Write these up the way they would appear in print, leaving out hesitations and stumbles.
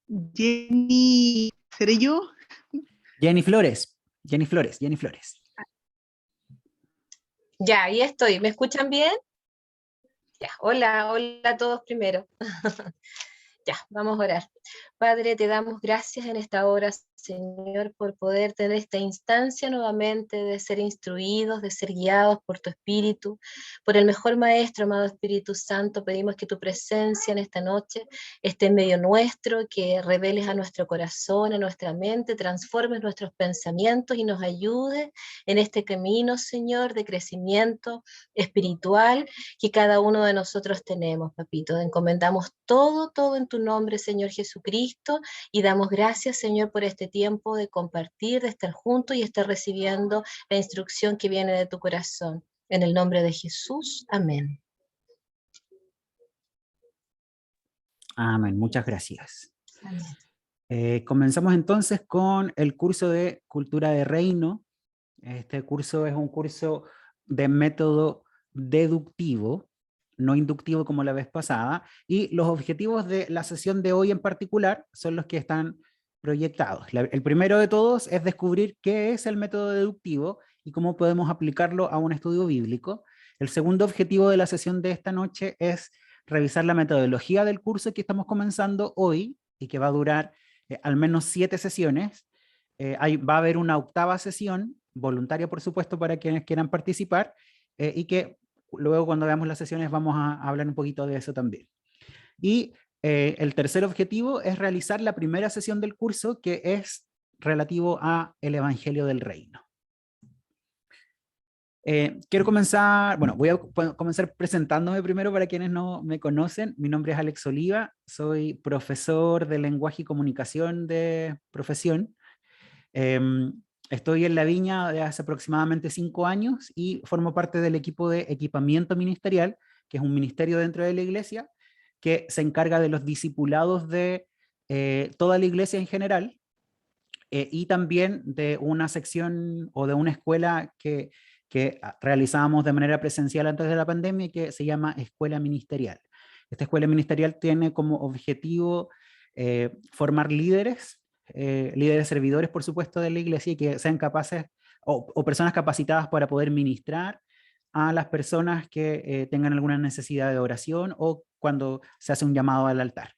Jenny, ¿seré yo? Jenny Flores, Jenny Flores, Jenny Flores. Ya, ahí estoy. ¿Me escuchan bien? Ya, hola, hola a todos primero. Ya, vamos a orar. Padre, te damos gracias en esta hora, Señor, por poder tener esta instancia nuevamente de ser instruidos, de ser guiados por tu Espíritu, por el mejor Maestro, amado Espíritu Santo. Pedimos que tu presencia en esta noche esté en medio nuestro, que reveles a nuestro corazón, a nuestra mente, transformes nuestros pensamientos y nos ayudes en este camino, Señor, de crecimiento espiritual que cada uno de nosotros tenemos, papito. Encomendamos todo, todo en tu nombre, Señor Jesucristo, y damos gracias, Señor, por este tiempo de compartir, de estar juntos y estar recibiendo la instrucción que viene de tu corazón. En el nombre de Jesús, amén. Amén, muchas gracias. Amén. Comenzamos entonces con el curso de Cultura de Reino. Este curso es un curso de método deductivo, no inductivo como la vez pasada, y los objetivos de la sesión de hoy en particular son los que están proyectados. El primero de todos es descubrir qué es el método deductivo y cómo podemos aplicarlo a un estudio bíblico. El segundo objetivo de la sesión de esta noche es revisar la metodología del curso que estamos comenzando hoy y que va a durar al menos 7 sesiones. Va a haber una octava sesión, voluntaria por supuesto para quienes quieran participar, y que luego cuando veamos las sesiones vamos a hablar un poquito de eso también. Y el tercer objetivo es realizar la primera sesión del curso, que es relativo a el Evangelio del Reino. Quiero comenzar, bueno, voy a comenzar presentándome primero para quienes no me conocen. Mi nombre es Alex Oliva, soy profesor de lenguaje y comunicación de profesión. Estoy en La Viña de hace aproximadamente 5 años y formo parte del equipo de equipamiento ministerial, que es un ministerio dentro de la iglesia, que se encarga de los discipulados de toda la iglesia en general, y también de una sección o de una escuela que realizábamos de manera presencial antes de la pandemia y que se llama Escuela Ministerial. Esta escuela ministerial tiene como objetivo formar líderes, líderes servidores, por supuesto, de la iglesia y que sean capaces o personas capacitadas para poder ministrar a las personas que tengan alguna necesidad de oración o cuando se hace un llamado al altar.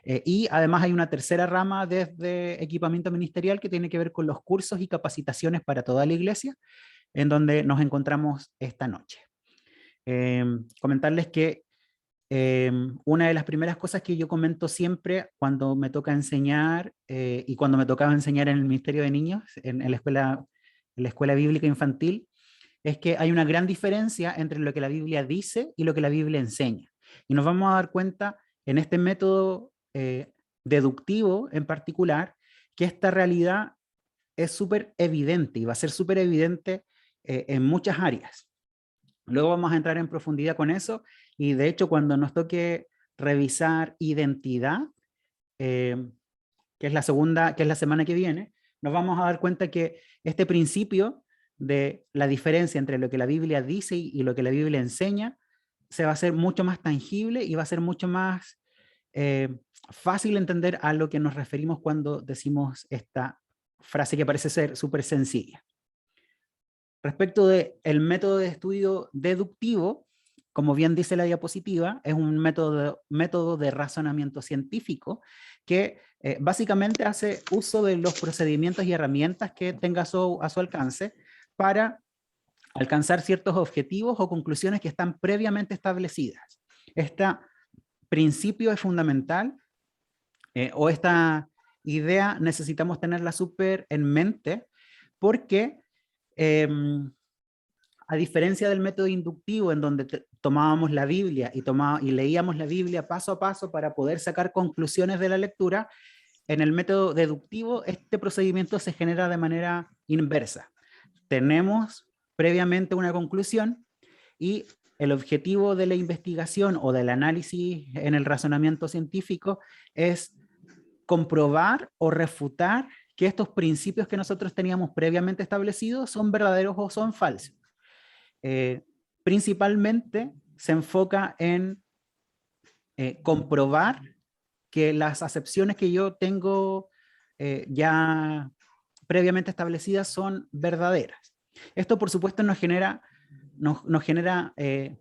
Y además hay una tercera rama desde equipamiento ministerial que tiene que ver con los cursos y capacitaciones para toda la iglesia, en donde nos encontramos esta noche. Comentarles que una de las primeras cosas que yo comento siempre cuando me toca enseñar y cuando me tocaba enseñar en el Ministerio de Niños, en la escuela bíblica infantil, es que hay una gran diferencia entre lo que la Biblia dice y lo que la Biblia enseña. Y nos vamos a dar cuenta en este método deductivo en particular que esta realidad es súper evidente y va a ser súper evidente en muchas áreas. Luego vamos a entrar en profundidad con eso y de hecho cuando nos toque revisar identidad, que es la segunda, que es la semana que viene, nos vamos a dar cuenta que este principio de la diferencia entre lo que la Biblia dice y lo que la Biblia enseña se va a hacer mucho más tangible y va a ser mucho más fácil entender a lo que nos referimos cuando decimos esta frase que parece ser súper sencilla. Respecto del método de estudio deductivo, como bien dice la diapositiva, es un método de razonamiento científico que básicamente hace uso de los procedimientos y herramientas que tenga a su alcance para alcanzar ciertos objetivos o conclusiones que están previamente establecidas. Este principio es fundamental, o esta idea necesitamos tenerla súper en mente porque a diferencia del método inductivo en donde tomábamos la Biblia y leíamos la Biblia paso a paso para poder sacar conclusiones de la lectura, en el método deductivo este procedimiento se genera de manera inversa. Tenemos previamente una conclusión y el objetivo de la investigación o del análisis en el razonamiento científico es comprobar o refutar que estos principios que nosotros teníamos previamente establecidos son verdaderos o son falsos. Principalmente se enfoca en comprobar que las acepciones que yo tengo ya previamente establecidas son verdaderas. Esto, por supuesto, nos genera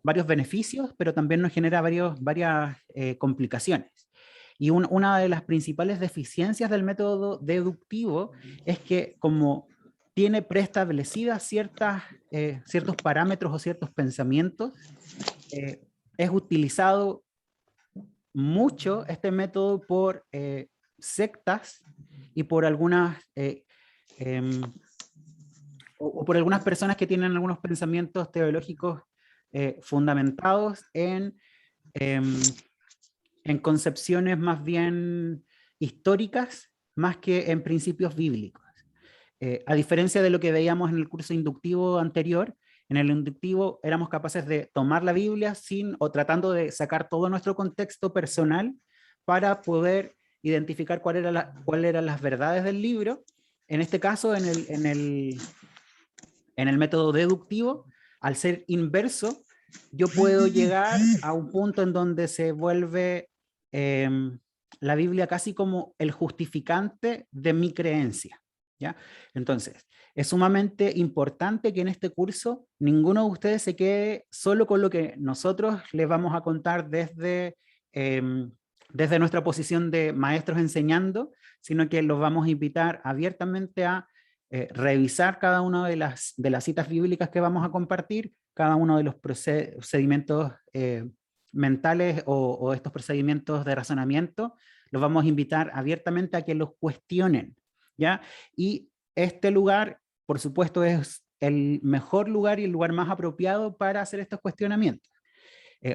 varios beneficios, pero también nos genera varias complicaciones. Y una de las principales deficiencias del método deductivo es que, como tiene preestablecidas ciertos parámetros o ciertos pensamientos, es utilizado mucho este método por sectas y por por algunas personas que tienen algunos pensamientos teológicos fundamentados en concepciones más bien históricas, más que en principios bíblicos. A diferencia de lo que veíamos en el curso inductivo anterior, en el inductivo éramos capaces de tomar la Biblia o tratando de sacar todo nuestro contexto personal para poder identificar cuáles eran las verdades del libro. En este caso, en el método deductivo, al ser inverso, yo puedo llegar a un punto en donde se vuelve la Biblia casi como el justificante de mi creencia, ¿ya? Entonces, es sumamente importante que en este curso ninguno de ustedes se quede solo con lo que nosotros les vamos a contar desde nuestra posición de maestros enseñando, sino que los vamos a invitar abiertamente a revisar cada una de las citas bíblicas que vamos a compartir, cada uno de los procedimientos mentales o estos procedimientos de razonamiento, los vamos a invitar abiertamente a que los cuestionen, ¿ya? Y este lugar, por supuesto, es el mejor lugar y el lugar más apropiado para hacer estos cuestionamientos.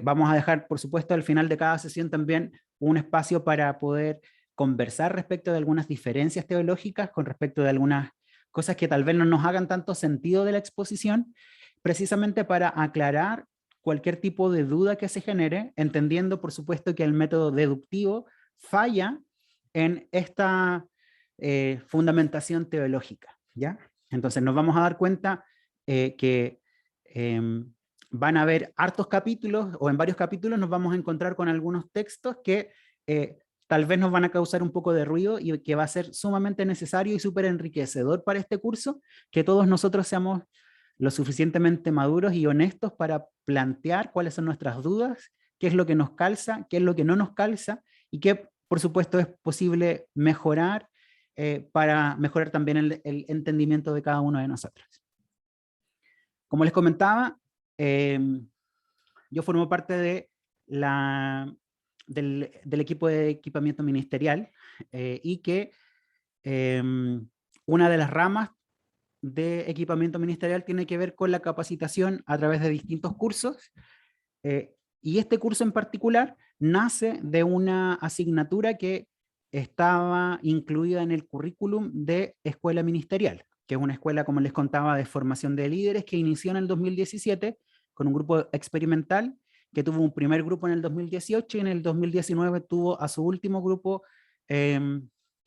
Vamos a dejar, por supuesto, al final de cada sesión también un espacio para poder conversar respecto de algunas diferencias teológicas, con respecto de algunas cosas que tal vez no nos hagan tanto sentido de la exposición, precisamente para aclarar cualquier tipo de duda que se genere, entendiendo, por supuesto, que el método deductivo falla en esta fundamentación teológica, ¿ya? Entonces nos vamos a dar cuenta que van a haber hartos capítulos, o en varios capítulos nos vamos a encontrar con algunos textos que tal vez nos van a causar un poco de ruido y que va a ser sumamente necesario y súper enriquecedor para este curso, que todos nosotros seamos lo suficientemente maduros y honestos para plantear cuáles son nuestras dudas, qué es lo que nos calza, qué es lo que no nos calza, y qué, por supuesto, es posible mejorar para mejorar también el entendimiento de cada uno de nosotros. Como les comentaba, yo formo parte del equipo de equipamiento ministerial y que una de las ramas de equipamiento ministerial tiene que ver con la capacitación a través de distintos cursos, y este curso en particular nace de una asignatura que estaba incluida en el currículum de escuela ministerial, que es una escuela, como les contaba, de formación de líderes que inició en el 2017 con un grupo experimental que tuvo un primer grupo en el 2018 y en el 2019 tuvo a su último grupo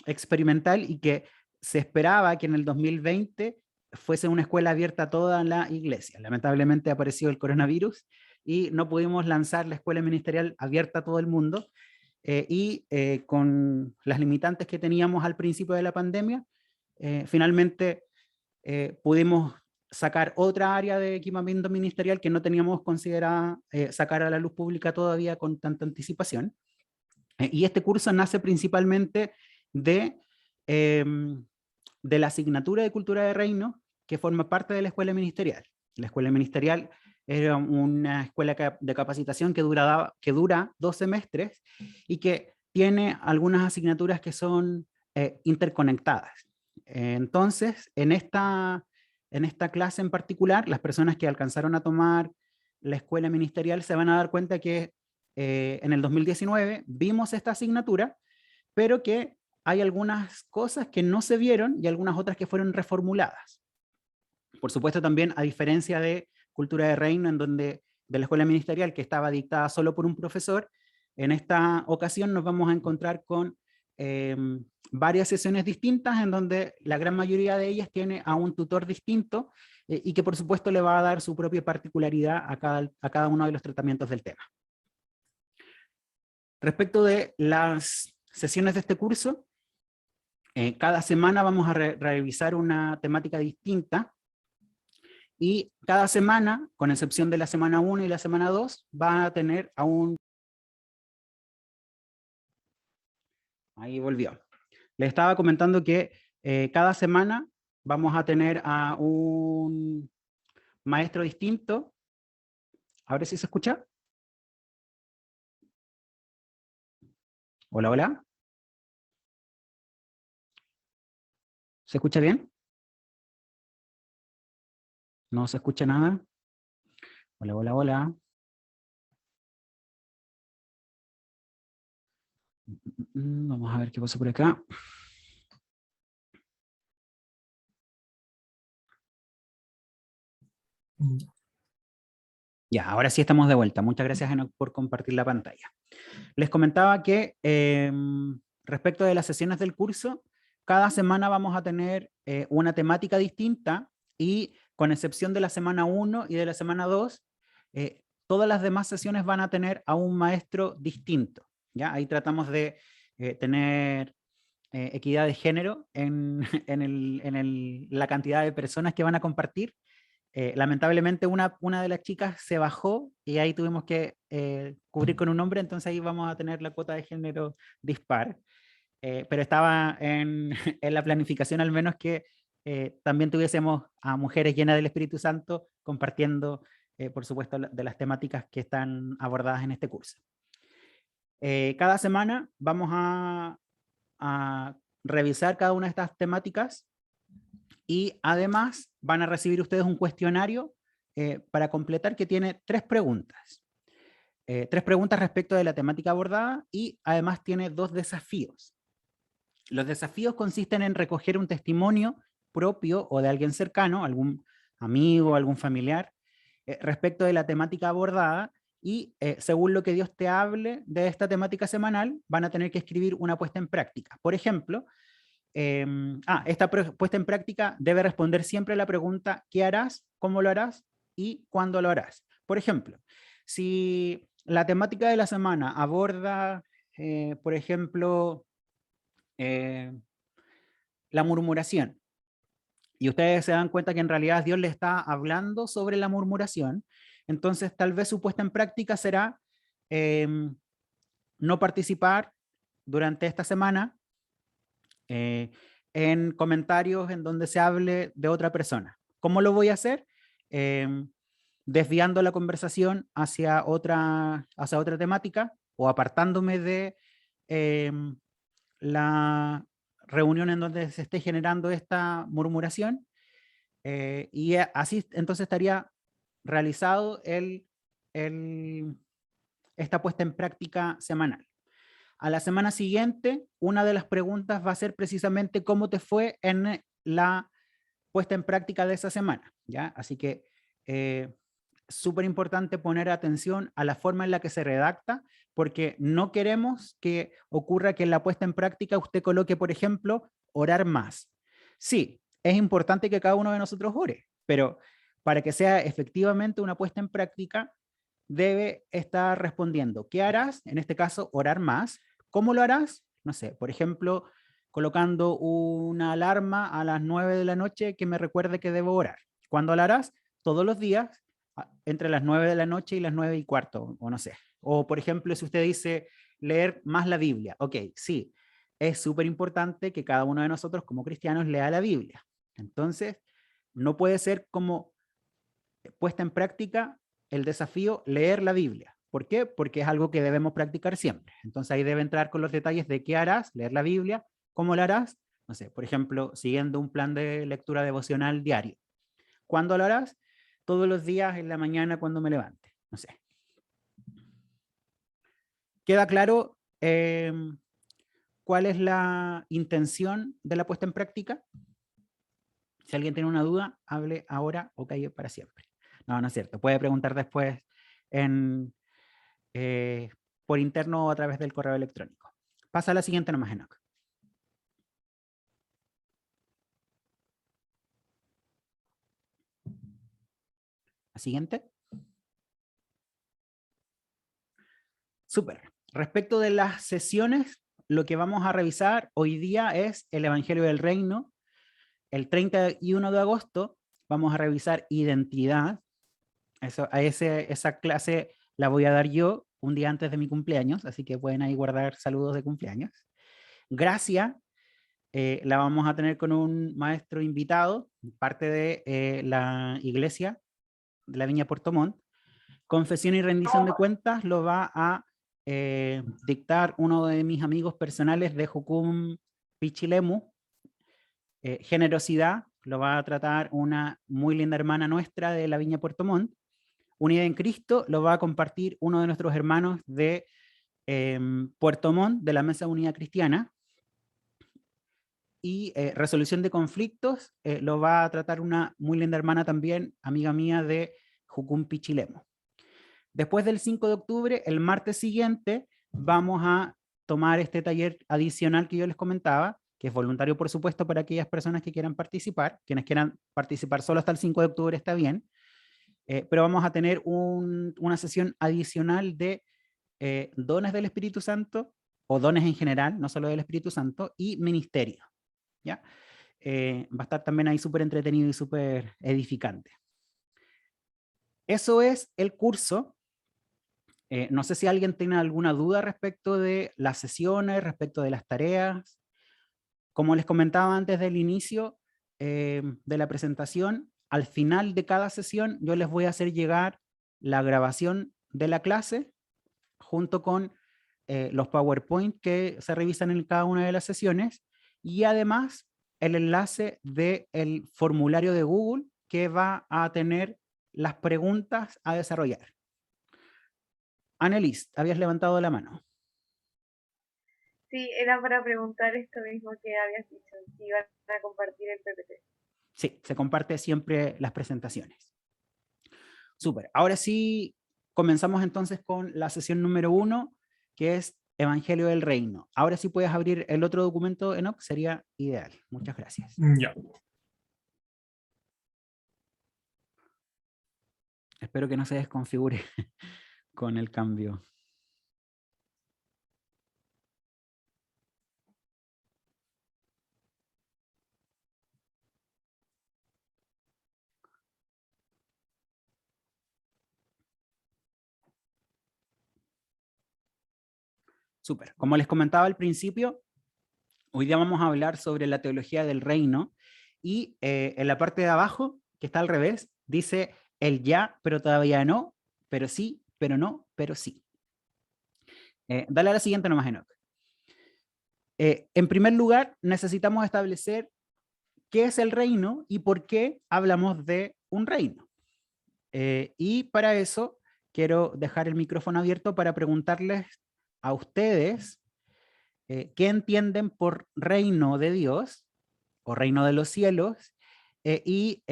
experimental, y que se esperaba que en el 2020 fuese una escuela abierta a toda la iglesia. Lamentablemente apareció el coronavirus y no pudimos lanzar la escuela ministerial abierta a todo el mundo, con las limitantes que teníamos al principio de la pandemia, finalmente pudimos sacar otra área de equipamiento ministerial que no teníamos considerada sacar a la luz pública todavía con tanta anticipación. Y este curso nace principalmente de la asignatura de Cultura de Reino, que forma parte de la escuela ministerial. La escuela ministerial era una escuela de capacitación que dura 2 semestres y que tiene algunas asignaturas que son interconectadas. Entonces, en esta clase en particular, las personas que alcanzaron a tomar la escuela ministerial se van a dar cuenta que en el 2019 vimos esta asignatura, pero que hay algunas cosas que no se vieron y algunas otras que fueron reformuladas. Por supuesto, también, a diferencia de Cultura de Reino, de la escuela ministerial, que estaba dictada solo por un profesor, en esta ocasión nos vamos a encontrar con varias sesiones distintas, en donde la gran mayoría de ellas tiene a un tutor distinto y que, por supuesto, le va a dar su propia particularidad a cada uno de los tratamientos del tema. Respecto de las sesiones de este curso, cada semana vamos a revisar una temática distinta, y cada semana, con excepción de la semana 1 y la semana 2, va a tener a un... Ahí volvió. Les estaba comentando que cada semana vamos a tener a un maestro distinto. ¿Ahora sí se escucha? Hola, hola. ¿Se escucha bien? ¿No se escucha nada? Hola, hola, hola. Vamos a ver qué pasa por acá. Ya, ahora sí estamos de vuelta. Muchas gracias, Enoch, por compartir la pantalla. Les comentaba que respecto de las sesiones del curso, cada semana vamos a tener una temática distinta, y con excepción de la semana 1 y de la semana 2, todas las demás sesiones van a tener a un maestro distinto. ¿Ya? Ahí tratamos de tener equidad de género en, la cantidad de personas que van a compartir. Lamentablemente una de las chicas se bajó y ahí tuvimos que cubrir con un hombre, entonces ahí vamos a tener la cuota de género dispar. Pero estaba en, en la planificación al menos que también tuviésemos a mujeres llenas del Espíritu Santo compartiendo, por supuesto, de las temáticas que están abordadas en este curso. Cada semana vamos a revisar cada una de estas temáticas, y además van a recibir ustedes un cuestionario para completar, que tiene 3 preguntas. 3 preguntas respecto de la temática abordada, y además tiene 2 desafíos. Los desafíos consisten en recoger un testimonio propio o de alguien cercano, algún amigo, algún familiar, respecto de la temática abordada, y según lo que Dios te hable de esta temática semanal, van a tener que escribir una puesta en práctica. Por ejemplo, esta puesta en práctica debe responder siempre a la pregunta: ¿qué harás? ¿Cómo lo harás? ¿Y cuándo lo harás? Por ejemplo, si la temática de la semana aborda, por ejemplo, la murmuración, y ustedes se dan cuenta que en realidad Dios le está hablando sobre la murmuración, entonces tal vez su puesta en práctica será no participar durante esta semana en comentarios en donde se hable de otra persona. ¿Cómo lo voy a hacer? Desviando la conversación hacia otra temática, o apartándome de la reunión en donde se esté generando esta murmuración, y así entonces estaría realizado esta puesta en práctica semanal. A la semana siguiente, una de las preguntas va a ser precisamente cómo te fue en la puesta en práctica de esa semana, ¿ya? Así que súper importante poner atención a la forma en la que se redacta, porque no queremos que ocurra que en la puesta en práctica usted coloque, por ejemplo, orar más. Sí, es importante que cada uno de nosotros ore, pero para que sea efectivamente una puesta en práctica, debe estar respondiendo: ¿qué harás? En este caso, orar más. ¿Cómo lo harás? No sé, por ejemplo, colocando una alarma a las 9 de la noche que me recuerde que debo orar. ¿Cuándo lo harás? Todos los días, entre las 9 de la noche y las 9:15, o no sé. O por ejemplo, si usted dice leer más la Biblia, ok, sí, es súper importante que cada uno de nosotros como cristianos lea la Biblia. Entonces, no puede ser como puesta en práctica el desafío leer la Biblia. ¿Por qué? Porque es algo que debemos practicar siempre. Entonces ahí debe entrar con los detalles de qué harás, leer la Biblia, cómo lo harás, no sé, por ejemplo, siguiendo un plan de lectura devocional diario. ¿Cuándo lo harás? Todos los días en la mañana cuando me levante, no sé. ¿Queda claro cuál es la intención de la puesta en práctica? Si alguien tiene una duda, hable ahora o calle para siempre. No, no es cierto. Puede preguntar después en, eh, por interno o a través del correo electrónico. Pasa a la siguiente nomás, Enoch. La siguiente. Súper. Respecto de las sesiones, lo que vamos a revisar hoy día es el Evangelio del Reino. El 31 de agosto vamos a revisar identidad. Esa clase la voy a dar yo un día antes de mi cumpleaños, así que pueden ahí guardar saludos de cumpleaños. Gracia, la vamos a tener con un maestro invitado, parte de la iglesia de la Viña Puerto Montt. Confesión y rendición de cuentas lo va a dictar uno de mis amigos personales de Jucum Pichilemu. Generosidad lo va a tratar una muy linda hermana nuestra de la Viña Puerto Montt. Unidad en Cristo lo va a compartir uno de nuestros hermanos de Puerto Montt, de la Mesa de Unidad Cristiana. Y resolución de conflictos lo va a tratar una muy linda hermana también, amiga mía de Jucum Pichilemu. Después del 5 de octubre, el martes siguiente, vamos a tomar este taller adicional que yo les comentaba, que es voluntario, por supuesto, para aquellas personas que quieran participar. Quienes quieran participar solo hasta el 5 de octubre está bien. Pero vamos a tener una sesión adicional de dones del Espíritu Santo, o dones en general, no solo del Espíritu Santo, y ministerio. ¿Ya? Va a estar también ahí súper entretenido y súper edificante. Eso es el curso. No sé si alguien tiene alguna duda respecto de las sesiones, respecto de las tareas. Como les comentaba antes del inicio de la presentación, al final de cada sesión yo les voy a hacer llegar la grabación de la clase junto con los PowerPoint que se revisan en cada una de las sesiones y además el enlace del formulario de Google que va a tener las preguntas a desarrollar. Annelies, habías levantado la mano. Sí, era para preguntar esto mismo que habías dicho, si iban a compartir el PPT. Sí, se comparte siempre las presentaciones. Súper. Ahora sí, comenzamos entonces con la sesión número 1, que es Evangelio del Reino. Ahora sí puedes abrir el otro documento, Enoch, sería ideal. Muchas gracias. Ya. Espero que no se desconfigure con el cambio. Súper. Como les comentaba al principio, hoy día vamos a hablar sobre la teología del reino y en la parte de abajo, que está al revés, dice el ya, pero todavía no, pero sí, pero no, pero sí. Dale a la siguiente nomás, Enoch. En primer lugar, necesitamos establecer qué es el reino y por qué hablamos de un reino. Y para eso quiero dejar el micrófono abierto para preguntarles a ustedes qué entienden por reino de Dios o reino de los cielos y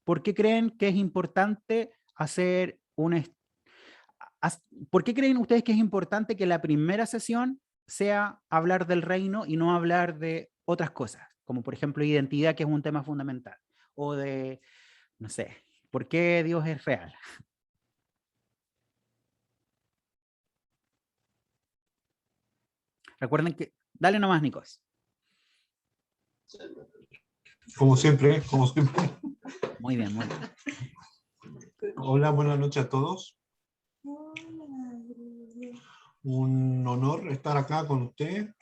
por qué creen que es importante hacer ¿por qué creen ustedes que es importante que la primera sesión sea hablar del reino y no hablar de otras cosas? Como por ejemplo identidad, que es un tema fundamental. O de, no sé, ¿por qué Dios es real? Recuerden que, dale nomás, Nicos. Como siempre, como siempre. Muy bien, muy bien. Hola, buenas noches a todos. Un honor estar acá con usted.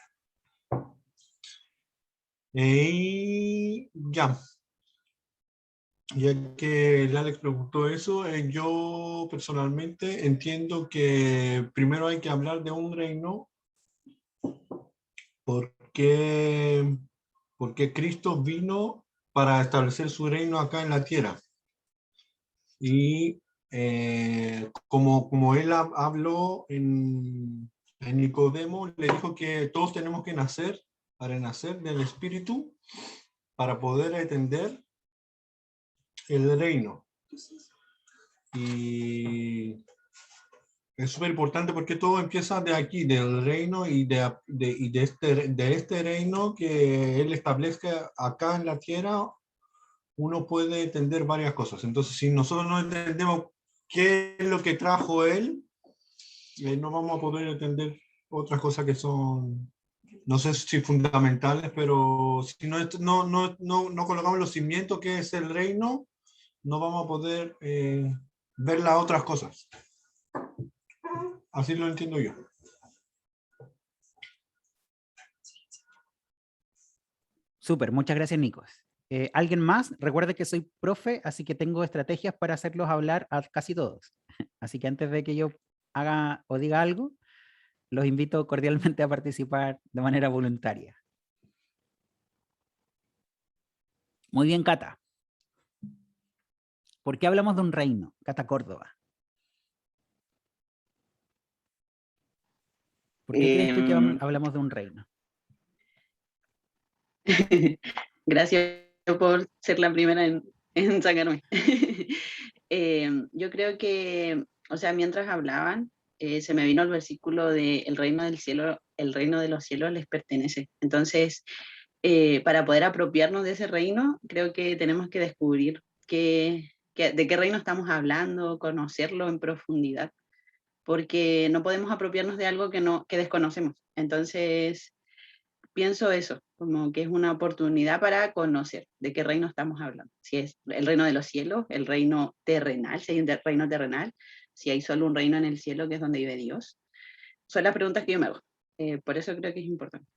Y ya que el Alex preguntó eso, yo personalmente entiendo que primero hay que hablar de un reino porque Cristo vino para establecer su reino acá en la tierra. Y como él habló en Nicodemo, le dijo que todos tenemos que nacer, para nacer del Espíritu, para poder entender el reino. Y es súper importante porque todo empieza de aquí, del reino y de este reino que él establece acá en la tierra. Uno puede entender varias cosas. Entonces, si nosotros no entendemos qué es lo que trajo él, no vamos a poder entender otras cosas que son, no sé si fundamentales, pero si no colocamos los cimientos que es el reino, no vamos a poder ver las otras cosas. Así lo entiendo yo. Súper, muchas gracias, Nicos. ¿Alguien más? Recuerde que soy profe, así que tengo estrategias para hacerlos hablar a casi todos. Así que antes de que yo haga o diga algo, los invito cordialmente a participar de manera voluntaria. Muy bien, Cata. ¿Por qué hablamos de un reino? Cata Córdoba. ¿Por qué crees tú que hablamos de un reino? Gracias por ser la primera en sacarme. Yo creo que, o sea, mientras hablaban, se me vino el versículo de el reino del cielo, el reino de los cielos les pertenece. Entonces, para poder apropiarnos de ese reino, creo que tenemos que descubrir de qué reino estamos hablando, conocerlo en profundidad, porque no podemos apropiarnos de algo que desconocemos. Entonces, pienso eso, como que es una oportunidad para conocer de qué reino estamos hablando. Si es el reino de los cielos, el reino terrenal, si hay un reino terrenal, si hay solo un reino en el cielo que es donde vive Dios. Son las preguntas que yo me hago. Por eso creo que es importante.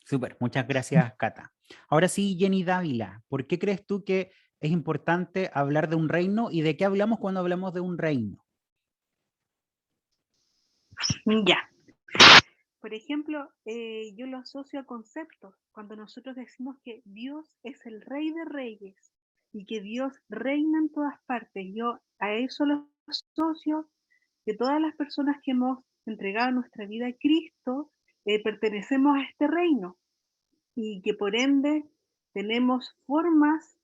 Súper, muchas gracias, Cata. Ahora sí, Jenny Dávila, ¿por qué crees tú que es importante hablar de un reino y de qué hablamos cuando hablamos de un reino? Ya. Por ejemplo, yo lo asocio a conceptos. Cuando nosotros decimos que Dios es el Rey de Reyes y que Dios reina en todas partes, yo a eso lo asocio, que todas las personas que hemos entregado nuestra vida a Cristo pertenecemos a este reino y que por ende tenemos formas,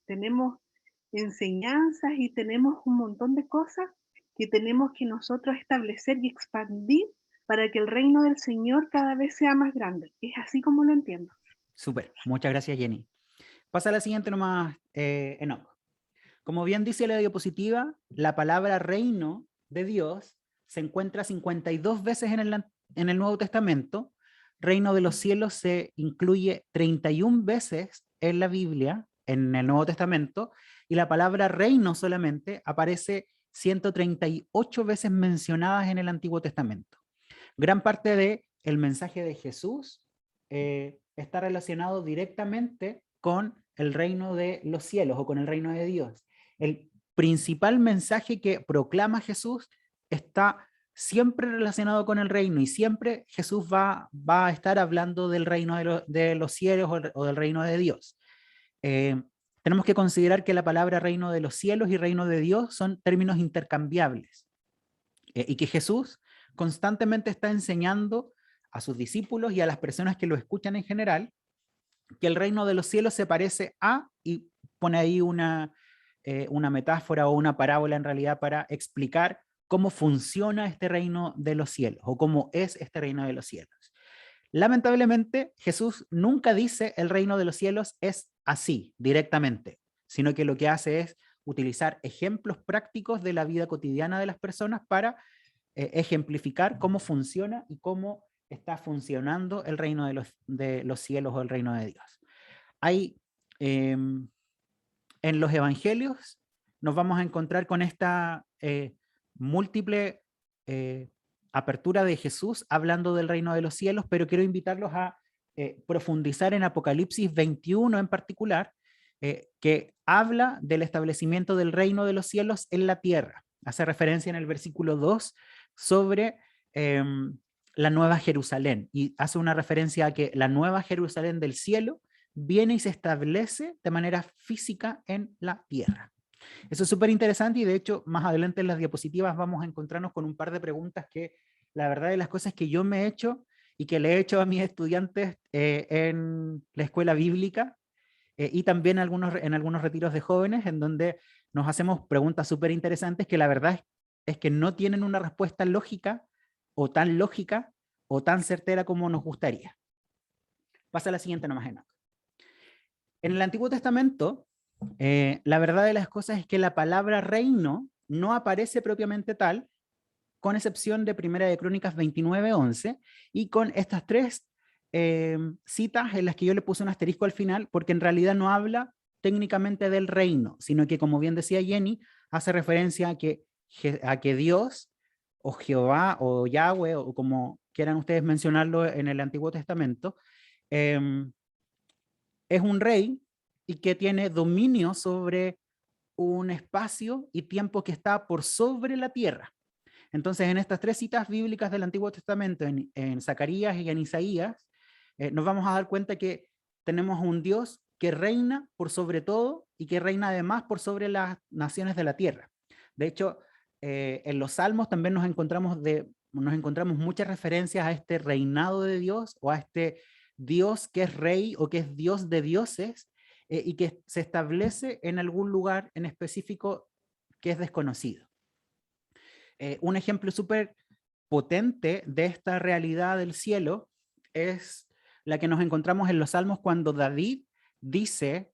tenemos enseñanzas y tenemos un montón de cosas que tenemos que nosotros establecer y expandir para que el reino del Señor cada vez sea más grande. Es así como lo entiendo. Súper, muchas gracias, Jenny. Pasa a la siguiente nomás, Enoch. Como bien dice la diapositiva, la palabra reino de Dios se encuentra 52 veces en el Nuevo Testamento. Reino de los cielos se incluye 31 veces en la Biblia, en el Nuevo Testamento, y la palabra reino solamente aparece 138 veces mencionadas en el Antiguo Testamento. Gran parte del mensaje de Jesús está relacionado directamente con el reino de los cielos o con el reino de Dios. El principal mensaje que proclama Jesús está siempre relacionado con el reino y siempre Jesús va a estar hablando del reino de los cielos o del reino de Dios. Tenemos que considerar que la palabra reino de los cielos y reino de Dios son términos intercambiables y que Jesús constantemente está enseñando a sus discípulos y a las personas que lo escuchan en general que el reino de los cielos se parece a, y pone ahí una metáfora o una parábola en realidad para explicar cómo funciona este reino de los cielos o cómo es este reino de los cielos. Lamentablemente, Jesús nunca dice el reino de los cielos es así directamente, sino que lo que hace es utilizar ejemplos prácticos de la vida cotidiana de las personas para ejemplificar cómo funciona y cómo está funcionando el reino de los cielos o el reino de Dios. Hay, en los evangelios nos vamos a encontrar con esta múltiple apertura de Jesús hablando del reino de los cielos, pero quiero invitarlos a profundizar en Apocalipsis 21 en particular, que habla del establecimiento del reino de los cielos en la tierra. Hace referencia en el versículo 2 sobre la Nueva Jerusalén y hace una referencia a que la Nueva Jerusalén del cielo viene y se establece de manera física en la tierra. Eso es súper interesante y de hecho más adelante en las diapositivas vamos a encontrarnos con un par de preguntas que la verdad de las cosas que yo me he hecho y que le he hecho a mis estudiantes en la escuela bíblica y también en algunos retiros de jóvenes en donde nos hacemos preguntas súper interesantes que la verdad es que no tienen una respuesta lógica o tan certera como nos gustaría. Pasa a la siguiente nomás, Enoch. En el Antiguo Testamento, la verdad de las cosas es que la palabra reino no aparece propiamente tal, con excepción de Primera de Crónicas 29:11, y con estas tres citas en las que yo le puse un asterisco al final, porque en realidad no habla técnicamente del reino, sino que, como bien decía Jenny, hace referencia a que Dios, o Jehová, o Yahweh, o como quieran ustedes mencionarlo en el Antiguo Testamento, es un rey y que tiene dominio sobre un espacio y tiempo que está por sobre la tierra. Entonces, en estas tres citas bíblicas del Antiguo Testamento, en Zacarías y en Isaías, nos vamos a dar cuenta que tenemos un Dios que reina por sobre todo y que reina además por sobre las naciones de la tierra. De hecho, en los Salmos también nos encontramos muchas referencias a este reinado de Dios, o a este Dios que es rey o que es Dios de dioses, y que se establece en algún lugar en específico que es desconocido. Un ejemplo súper potente de esta realidad del cielo es la que nos encontramos en los Salmos, cuando David dice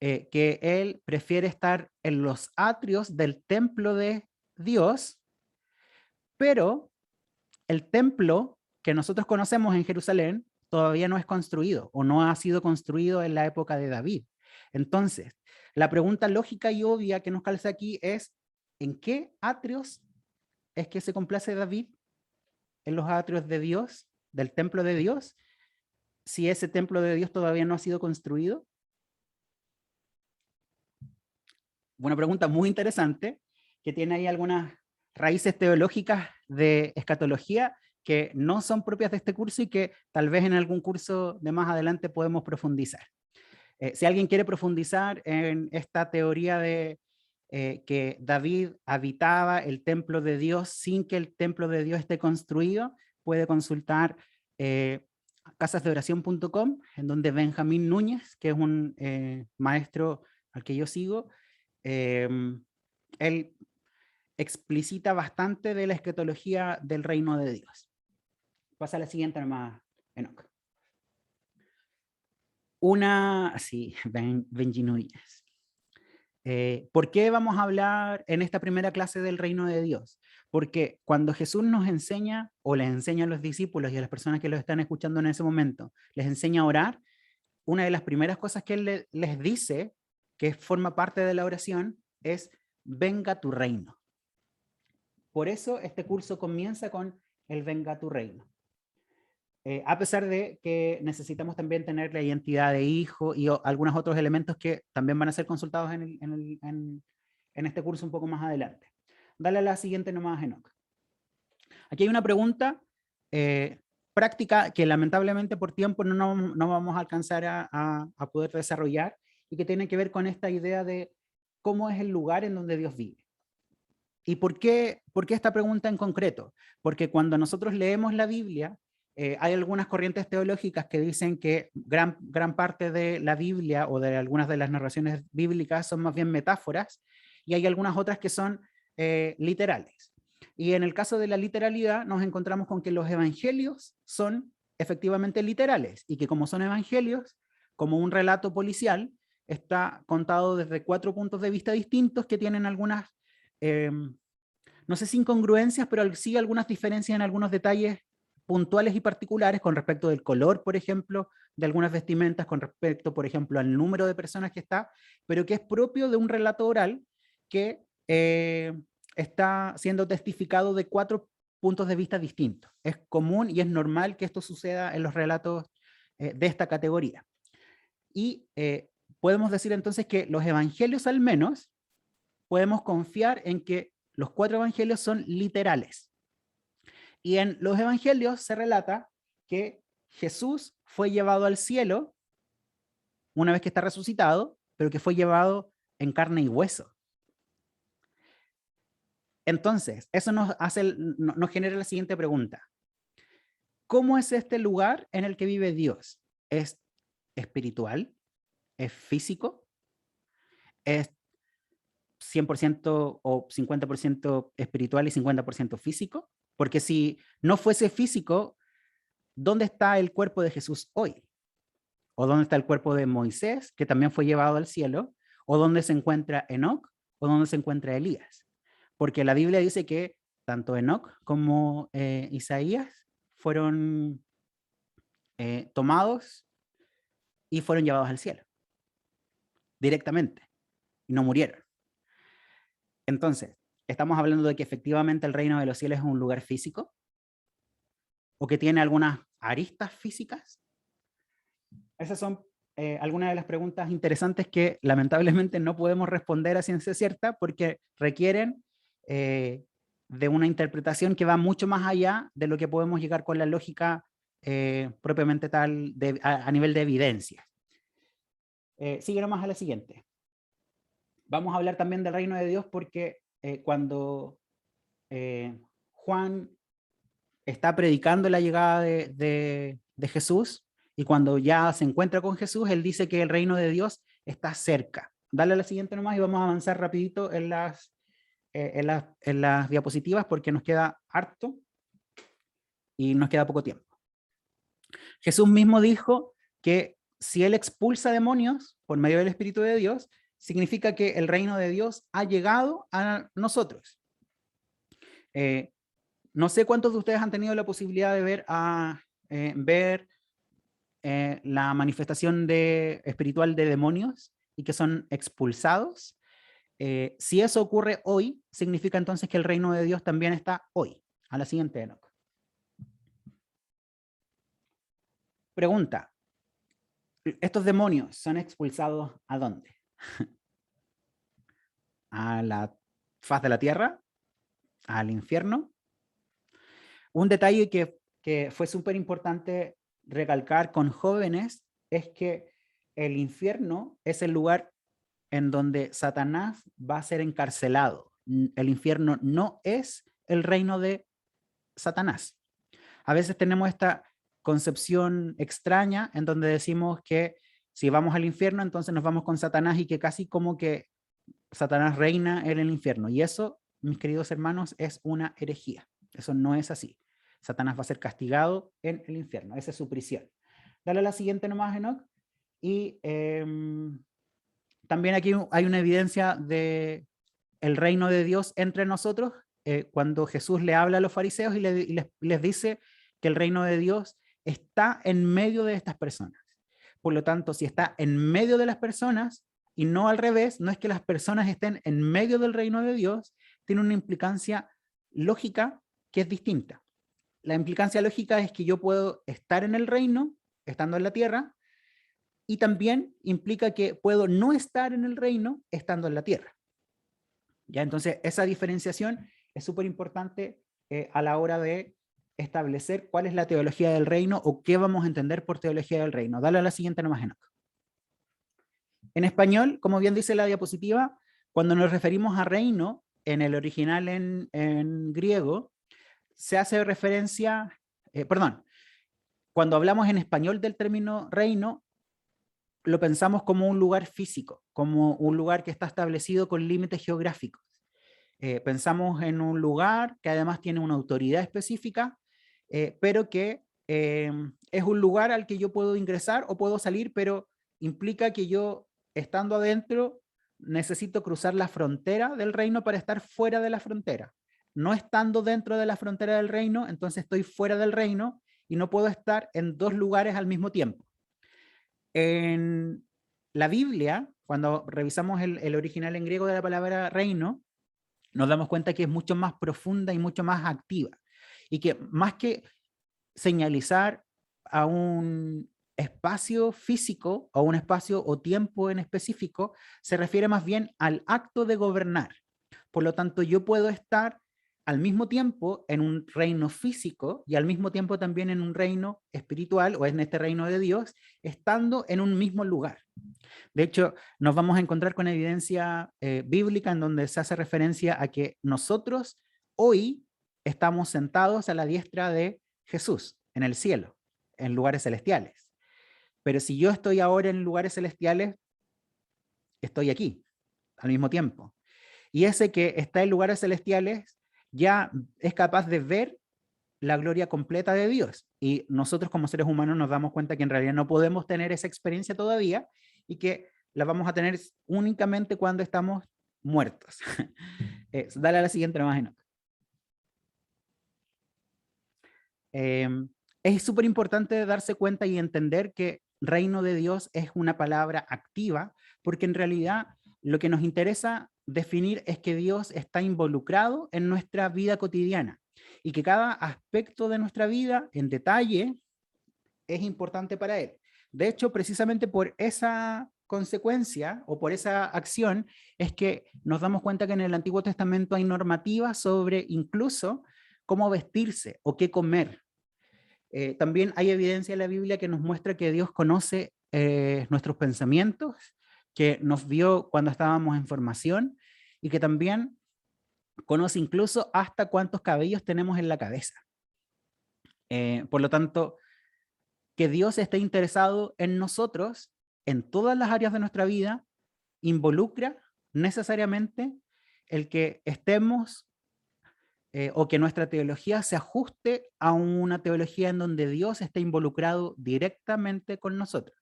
que él prefiere estar en los atrios del templo de Dios, pero el templo que nosotros conocemos en Jerusalén todavía no es construido, o no ha sido construido en la época de David. Entonces, la pregunta lógica y obvia que nos calza aquí es: ¿en qué atrios es que se complace David? ¿En los atrios de Dios, del templo de Dios, si ese templo de Dios todavía no ha sido construido? Una pregunta muy interesante, que tiene ahí algunas raíces teológicas de escatología que no son propias de este curso y que tal vez en algún curso de más adelante podemos profundizar. Si alguien quiere profundizar en esta teoría de que David habitaba el templo de Dios sin que el templo de Dios esté construido, puede consultar casasdeoración.com, en donde Benjamín Núñez, que es un maestro al que yo sigo, él explicita bastante de la escatología del reino de Dios. Pasa a la siguiente nomás, Enoch. Benji Núñez. ¿Por qué vamos a hablar en esta primera clase del reino de Dios? Porque cuando Jesús nos enseña, o les enseña a los discípulos y a las personas que lo están escuchando en ese momento, les enseña a orar, una de las primeras cosas que él les dice, que forma parte de la oración, es: venga tu reino. Por eso este curso comienza con el venga tu reino. A pesar de que necesitamos también tener la identidad de hijo y algunos otros elementos que también van a ser consultados en este curso un poco más adelante. Dale a la siguiente nomás, Enoch. Aquí hay una pregunta práctica que lamentablemente por tiempo no vamos a alcanzar a poder desarrollar, y que tiene que ver con esta idea de cómo es el lugar en donde Dios vive. ¿Y por qué esta pregunta en concreto? Porque cuando nosotros leemos la Biblia, hay algunas corrientes teológicas que dicen que gran parte de la Biblia, o de algunas de las narraciones bíblicas, son más bien metáforas, y hay algunas otras que son literales. Y en el caso de la literalidad nos encontramos con que los evangelios son efectivamente literales, y que como son evangelios, como un relato policial, está contado desde 4 puntos de vista distintos que tienen algunas, no sé si incongruencias, pero sí algunas diferencias en algunos detalles puntuales y particulares con respecto del color, por ejemplo, de algunas vestimentas, con respecto, por ejemplo, al número de personas que está, pero que es propio de un relato oral que está siendo testificado de 4 puntos de vista distintos. Es común y es normal que esto suceda en los relatos de esta categoría. Y podemos decir entonces que los evangelios, al menos, podemos confiar en que los 4 evangelios son literales. Y en los evangelios se relata que Jesús fue llevado al cielo una vez que está resucitado, pero que fue llevado en carne y hueso. Entonces, eso nos genera la siguiente pregunta: ¿cómo es este lugar en el que vive Dios? ¿Es espiritual? ¿Es físico? ¿Es 100% o 50% espiritual y 50% físico? Porque si no fuese físico, ¿dónde está el cuerpo de Jesús hoy? ¿O dónde está el cuerpo de Moisés, que también fue llevado al cielo? ¿O dónde se encuentra Enoc? ¿O dónde se encuentra Elías? Porque la Biblia dice que tanto Enoc como Isaías fueron tomados y fueron llevados al cielo directamente y no murieron. Entonces, ¿estamos hablando de que efectivamente el reino de los cielos es un lugar físico? ¿O que tiene algunas aristas físicas? Esas son algunas de las preguntas interesantes que lamentablemente no podemos responder a ciencia cierta porque requieren de una interpretación que va mucho más allá de lo que podemos llegar con la lógica propiamente tal a nivel de evidencia. Sigue nomás a la siguiente. Vamos a hablar también del reino de Dios porque cuando Juan está predicando la llegada de Jesús y cuando ya se encuentra con Jesús, él dice que el reino de Dios está cerca. Dale a la siguiente nomás y vamos a avanzar rapidito en las diapositivas porque nos queda harto y nos queda poco tiempo. Jesús mismo dijo que si él expulsa demonios por medio del Espíritu de Dios, significa que el reino de Dios ha llegado a nosotros. No sé cuántos de ustedes han tenido la posibilidad de ver la manifestación espiritual de demonios y que son expulsados. Si eso ocurre hoy, significa entonces que el reino de Dios también está hoy. A la siguiente, Enoc. Pregunta. ¿Estos demonios son expulsados a dónde? ¿A la faz de la tierra? ¿Al infierno? Un detalle que fue súper importante recalcar con jóvenes es que el infierno es el lugar en donde Satanás va a ser encarcelado. El infierno no es el reino de Satanás. A veces tenemos esta concepción extraña en donde decimos que si vamos al infierno, entonces nos vamos con Satanás y que casi como que Satanás reina en el infierno. Y eso, mis queridos hermanos, es una herejía. Eso no es así. Satanás va a ser castigado en el infierno. Esa es su prisión. Dale a la siguiente nomás, Enoc. Y también aquí hay una evidencia de el reino de Dios entre nosotros, cuando Jesús le habla a los fariseos y les dice que el reino de Dios está en medio de estas personas. Por lo tanto, si está en medio de las personas y no al revés, no es que las personas estén en medio del reino de Dios, tiene una implicancia lógica que es distinta. La implicancia lógica es que yo puedo estar en el reino, estando en la tierra, y también implica que puedo no estar en el reino, estando en la tierra. ¿Ya? Entonces, esa diferenciación es súper importante a la hora de establecer cuál es la teología del reino o qué vamos a entender por teología del reino. Dale a la siguiente nomás, Enoc. En español, como bien dice la diapositiva, cuando nos referimos a reino, en el original en griego, se hace referencia, cuando hablamos en español del término reino, lo pensamos como un lugar físico, como un lugar que está establecido con límites geográficos. Pensamos en un lugar que además tiene una autoridad específica, pero que es un lugar al que yo puedo ingresar o puedo salir, pero implica que yo, estando adentro, necesito cruzar la frontera del reino para estar fuera de la frontera. No estando dentro de la frontera del reino, entonces estoy fuera del reino y no puedo estar en dos lugares al mismo tiempo. En la Biblia, cuando revisamos el original en griego de la palabra reino, nos damos cuenta que es mucho más profunda y mucho más activa. Y que más que señalizar a un espacio físico o un espacio o tiempo en específico, se refiere más bien al acto de gobernar. Por lo tanto, yo puedo estar al mismo tiempo en un reino físico y al mismo tiempo también en un reino espiritual o en este reino de Dios, estando en un mismo lugar. De hecho, nos vamos a encontrar con evidencia bíblica en donde se hace referencia a que nosotros hoy estamos sentados a la diestra de Jesús en el cielo, en lugares celestiales. Pero si yo estoy ahora en lugares celestiales, estoy aquí al mismo tiempo. Y ese que está en lugares celestiales ya es capaz de ver la gloria completa de Dios. Y nosotros como seres humanos nos damos cuenta que en realidad no podemos tener esa experiencia todavía y que la vamos a tener únicamente cuando estamos muertos. Dale a la siguiente nomás, Enoc. Es súper importante darse cuenta y entender que reino de Dios es una palabra activa, porque en realidad lo que nos interesa definir es que Dios está involucrado en nuestra vida cotidiana y que cada aspecto de nuestra vida en detalle es importante para Él. De hecho, precisamente por esa consecuencia o por esa acción es que nos damos cuenta que en el Antiguo Testamento hay normativas sobre incluso cómo vestirse o qué comer. También hay evidencia en la Biblia que nos muestra que Dios conoce nuestros pensamientos, que nos vio cuando estábamos en formación y que también conoce incluso hasta cuántos cabellos tenemos en la cabeza. Por lo tanto, que Dios esté interesado en nosotros, en todas las áreas de nuestra vida, involucra necesariamente el que estemos o que nuestra teología se ajuste a una teología en donde Dios está involucrado directamente con nosotros.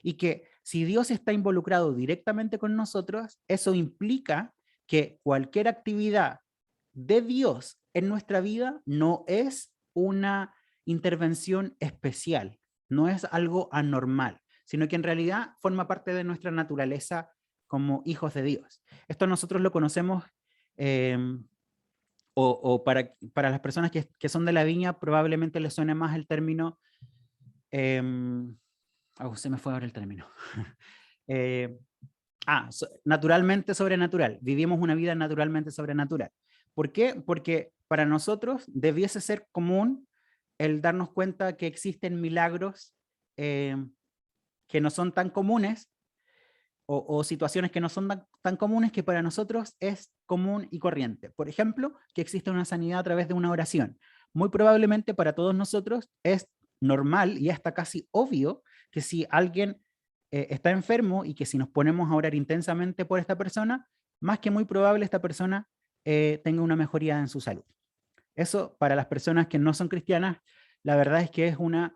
Y que si Dios está involucrado directamente con nosotros, eso implica que cualquier actividad de Dios en nuestra vida no es una intervención especial, no es algo anormal, sino que en realidad forma parte de nuestra naturaleza como hijos de Dios. Esto nosotros lo conocemos, o para las personas que son de la viña, probablemente les suene más el término, se me fue ahora el término. Naturalmente sobrenatural. Vivimos una vida naturalmente sobrenatural. ¿Por qué? Porque para nosotros debiese ser común el darnos cuenta que existen milagros que no son tan comunes o situaciones que no son tan comunes que para nosotros es común y corriente. Por ejemplo, que existe una sanidad a través de una oración. Muy probablemente para todos nosotros es normal y hasta casi obvio que si alguien está enfermo y que si nos ponemos a orar intensamente por esta persona, más que muy probable esta persona tenga una mejoría en su salud. Eso para las personas que no son cristianas, la verdad es que es una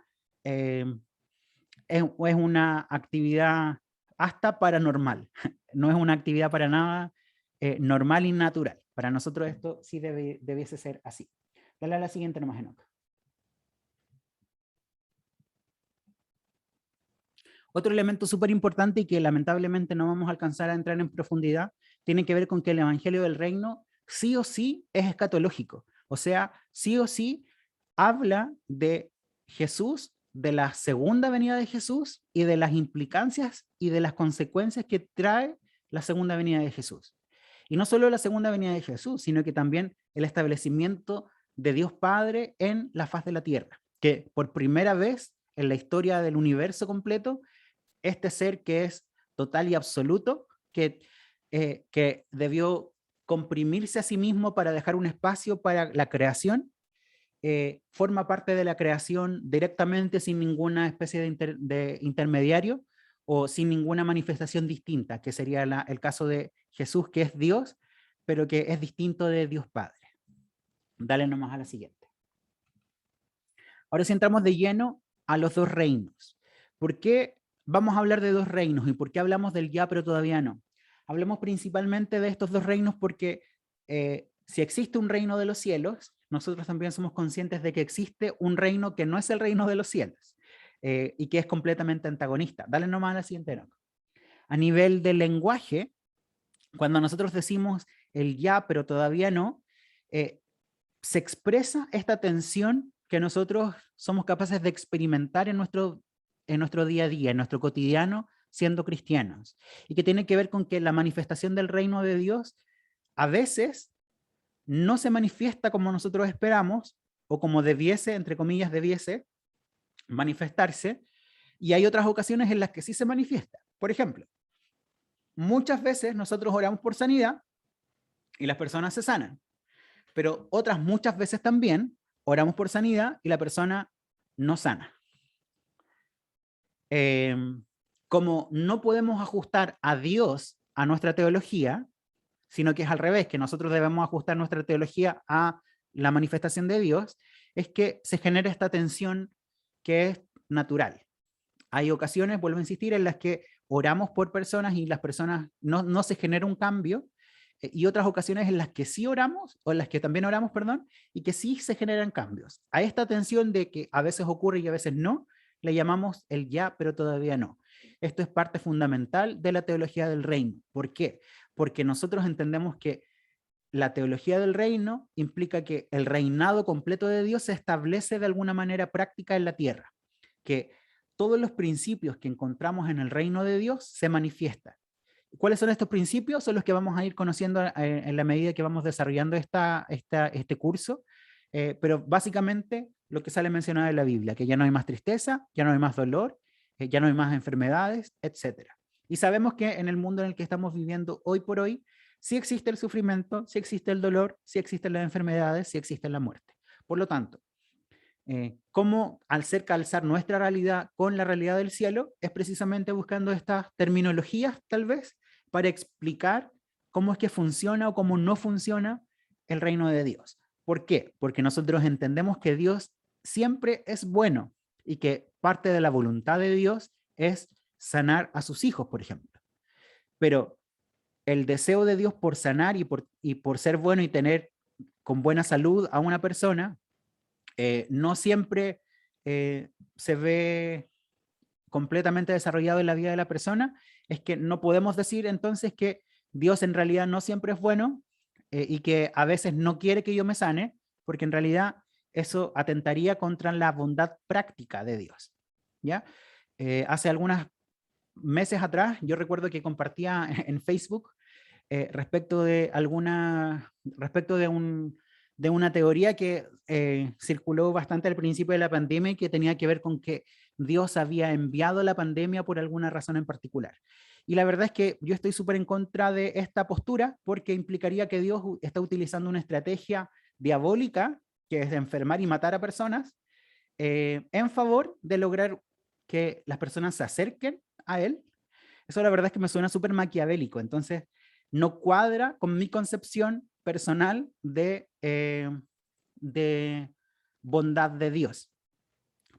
actividad hasta paranormal. No es una actividad para nada normal y natural. Para nosotros esto sí debiese ser así. Dale a la siguiente nomás, Enoch. Otro elemento súper importante y que lamentablemente no vamos a alcanzar a entrar en profundidad, tiene que ver con que el Evangelio del Reino sí o sí es escatológico. O sea, sí o sí habla de Jesús, de la segunda venida de Jesús y de las implicancias y de las consecuencias que trae la segunda venida de Jesús. Y no solo la segunda venida de Jesús, sino que también el establecimiento de Dios Padre en la faz de la tierra, que por primera vez en la historia del universo completo, este ser que es total y absoluto, que debió comprimirse a sí mismo para dejar un espacio para la creación, forma parte de la creación directamente sin ninguna especie de intermediario o sin ninguna manifestación distinta, que sería el caso de Jesús, que es Dios, pero que es distinto de Dios Padre. Dale nomás a la siguiente. Ahora sí entramos de lleno a los dos reinos. ¿Por qué vamos a hablar de dos reinos y por qué hablamos del ya pero todavía no? Hablamos principalmente de estos dos reinos porque si existe un reino de los cielos, nosotros también somos conscientes de que existe un reino que no es el reino de los cielos y que es completamente antagonista. Dale nomás a la siguiente, Enoch. A nivel de lenguaje, cuando nosotros decimos el ya pero todavía no, se expresa esta tensión que nosotros somos capaces de experimentar en nuestro día a día, en nuestro cotidiano, siendo cristianos, y que tiene que ver con que la manifestación del reino de Dios a veces no se manifiesta como nosotros esperamos, o como debiese, entre comillas, debiese manifestarse, y hay otras ocasiones en las que sí se manifiesta. Por ejemplo, muchas veces nosotros oramos por sanidad y las personas se sanan, pero otras muchas veces también oramos por sanidad y la persona no sana. Como no podemos ajustar a Dios a nuestra teología, sino que es al revés, que nosotros debemos ajustar nuestra teología a la manifestación de Dios, es que se genera esta tensión que es natural. Hay ocasiones, vuelvo a insistir, en las que oramos por personas y las personas no se genera un cambio, y otras ocasiones en las que sí oramos, o en las que también oramos, perdón, y que sí se generan cambios. A esta tensión de que a veces ocurre y a veces no, le llamamos el ya, pero todavía no. Esto es parte fundamental de la teología del reino. ¿Por qué? Porque nosotros entendemos que la teología del reino implica que el reinado completo de Dios se establece de alguna manera práctica en la tierra, que todos los principios que encontramos en el reino de Dios se manifiestan. ¿Cuáles son estos principios? Son los que vamos a ir conociendo en la medida que vamos desarrollando este curso, pero básicamente lo que sale mencionado en la Biblia, que ya no hay más tristeza, ya no hay más dolor, ya no hay más enfermedades, etc. Y sabemos que en el mundo en el que estamos viviendo hoy por hoy, sí existe el sufrimiento, sí existe el dolor, sí existen las enfermedades, sí existe la muerte. Por lo tanto, cómo al ser calzar nuestra realidad con la realidad del cielo, es precisamente buscando estas terminologías, tal vez, para explicar cómo es que funciona o cómo no funciona el reino de Dios. ¿Por qué? Porque nosotros entendemos que Dios siempre es bueno y que parte de la voluntad de Dios es sanar a sus hijos, por ejemplo. Pero el deseo de Dios por sanar y por ser bueno y tener con buena salud a una persona, no siempre se ve completamente desarrollado en la vida de la persona. Es que no podemos decir entonces que Dios en realidad no siempre es bueno y que a veces no quiere que yo me sane, porque en realidad eso atentaría contra la bondad práctica de Dios. ¿Ya? Hace algunos meses atrás, yo recuerdo que compartía en Facebook respecto de una teoría que circuló bastante al principio de la pandemia y que tenía que ver con que Dios había enviado la pandemia por alguna razón en particular. Y la verdad es que yo estoy súper en contra de esta postura porque implicaría que Dios está utilizando una estrategia diabólica, que es de enfermar y matar a personas, en favor de lograr que las personas se acerquen a Él. Eso la verdad es que me suena súper maquiavélico, entonces no cuadra con mi concepción personal de bondad de Dios.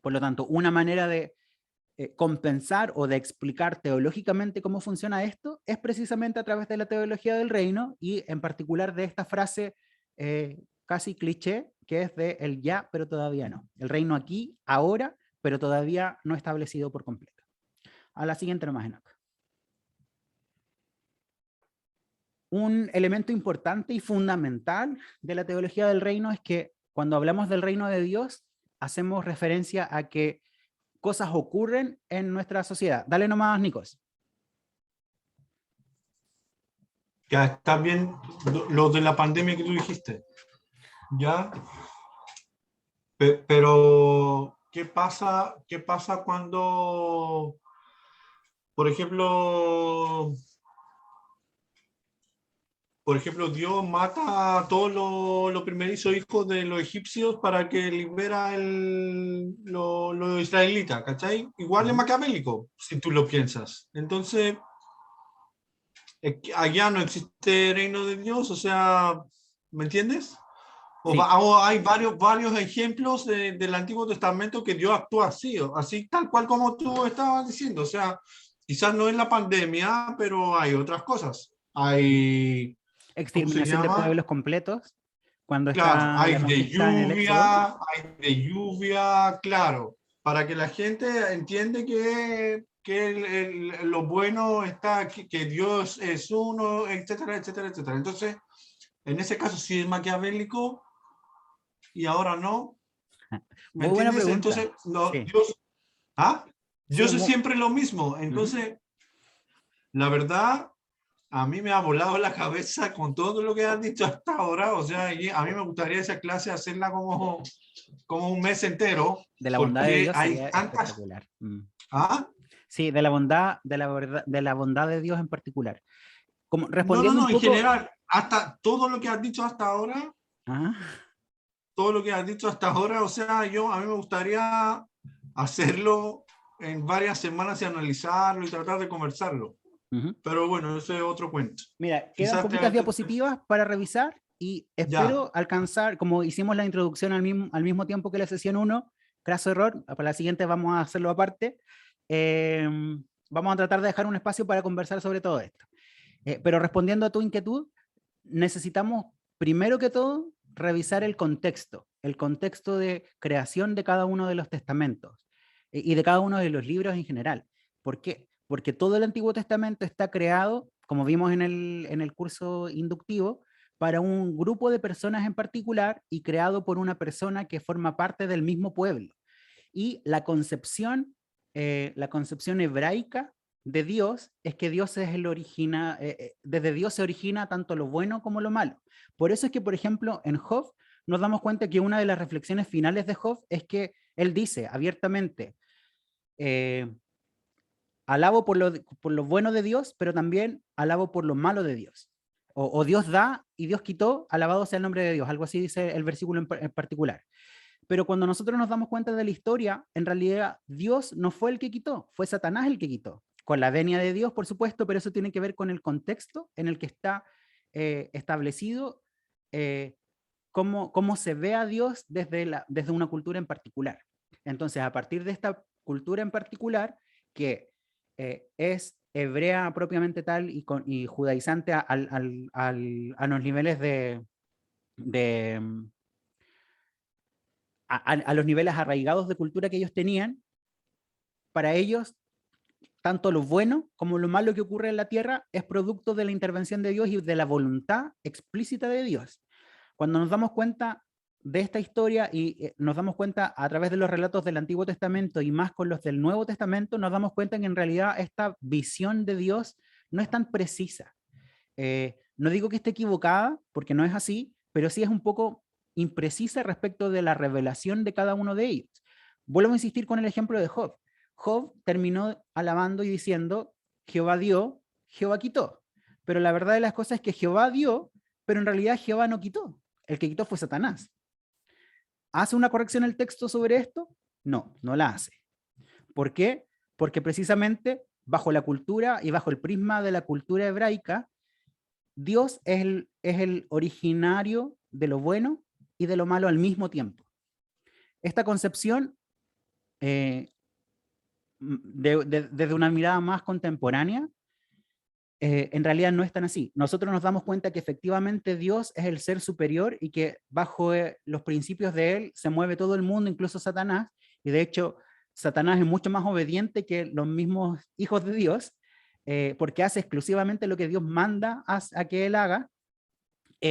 Por lo tanto, una manera de compensar o de explicar teológicamente cómo funciona esto es precisamente a través de la teología del reino y en particular de esta frase casi cliché que es de el ya, pero todavía no. El reino aquí, ahora, pero todavía no establecido por completo. A la siguiente nomás, Enoch. Un elemento importante y fundamental de la teología del reino es que cuando hablamos del reino de Dios, hacemos referencia a que cosas ocurren en nuestra sociedad. Dale nomás, Nikos. Ya está bien lo de la pandemia que tú dijiste. Ya. Pero, ¿qué pasa cuando, por ejemplo, Dios mata a todos los primerizos hijos de los egipcios para que libera los israelitas, ¿cachai? Igual es maquiavélico, si tú lo piensas. Entonces, allá no existe reino de Dios, o sea, ¿me entiendes? Sí. O hay varios ejemplos del Antiguo Testamento que Dios actúa así tal cual como tú estabas diciendo. O sea, quizás no es la pandemia, pero hay otras cosas. Hay... Exterminación de pueblos completos. Cuando Claro, está hay la de conquista en el Éxodo. lluvia, claro, para que la gente entiende que lo bueno está aquí, que Dios es uno, etcétera, etcétera, etcétera. Entonces, en ese caso sí es maquiavélico y ahora no. ¿Me Muy buena entiendes? pregunta. Entonces, no, Sí. Dios Sí, es siempre lo mismo. Entonces, la verdad, a mí me ha volado la cabeza con todo lo que has dicho hasta ahora. O sea, a mí me gustaría esa clase hacerla como un mes entero. De la bondad de Porque Dios hay sería tantas... espectacular. Sí, de la bondad de Dios en particular. Como respondiendo un en poco... general, hasta todo lo que has dicho hasta ahora, todo lo que has dicho hasta ahora, o sea, a mí me gustaría hacerlo en varias semanas y analizarlo y tratar de conversarlo. Pero bueno, ese es otro cuento. Mira, quedan poquitas diapositivas para revisar y espero alcanzar, como hicimos la introducción al mismo tiempo que la sesión 1, craso error, para la siguiente vamos a hacerlo aparte. Vamos a tratar de dejar un espacio para conversar sobre todo esto. Pero respondiendo a tu inquietud, necesitamos, primero que todo, revisar el contexto de creación de cada uno de los testamentos y de cada uno de los libros en general. ¿Por qué? Porque todo el Antiguo Testamento está creado, como vimos en el curso inductivo, para un grupo de personas en particular y creado por una persona que forma parte del mismo pueblo. Y la concepción hebraica de Dios es que Dios es desde Dios se origina tanto lo bueno como lo malo. Por eso es que, por ejemplo, en Job nos damos cuenta que una de las reflexiones finales de Job es que él dice abiertamente, alabo por lo bueno de Dios, pero también alabo por lo malo de Dios. O Dios da y Dios quitó, alabado sea el nombre de Dios. Algo así dice el versículo en particular. Pero cuando nosotros nos damos cuenta de la historia, en realidad Dios no fue el que quitó, fue Satanás el que quitó. Con la venia de Dios, por supuesto, pero eso tiene que ver con el contexto en el que está establecido cómo se ve a Dios desde una cultura en particular. Entonces, a partir de esta cultura en particular, que es hebrea propiamente tal y judaizante a los niveles a los niveles arraigados de cultura que ellos tenían, para ellos, tanto lo bueno como lo malo que ocurre en la tierra es producto de la intervención de Dios y de la voluntad explícita de Dios. Cuando nos damos cuenta de esta historia y nos damos cuenta a través de los relatos del Antiguo Testamento y más con los del Nuevo Testamento, nos damos cuenta que en realidad esta visión de Dios no es tan precisa. No digo que esté equivocada, porque no es así, pero sí es un poco imprecisa respecto de la revelación de cada uno de ellos. Vuelvo a insistir con el ejemplo de Job. Job terminó alabando y diciendo, Jehová dio, Jehová quitó. Pero la verdad de las cosas es que Jehová dio, pero en realidad Jehová no quitó. El que quitó fue Satanás. ¿Hace una corrección el texto sobre esto? No, no la hace. ¿Por qué? Porque precisamente bajo la cultura y bajo el prisma de la cultura hebraica, Dios es el originario de lo bueno y de lo malo al mismo tiempo. Esta concepción, desde una mirada más contemporánea, en realidad no es tan así. Nosotros nos damos cuenta que efectivamente Dios es el ser superior y que bajo los principios de Él se mueve todo el mundo, incluso Satanás, y de hecho Satanás es mucho más obediente que los mismos hijos de Dios, porque hace exclusivamente lo que Dios manda a que Él haga.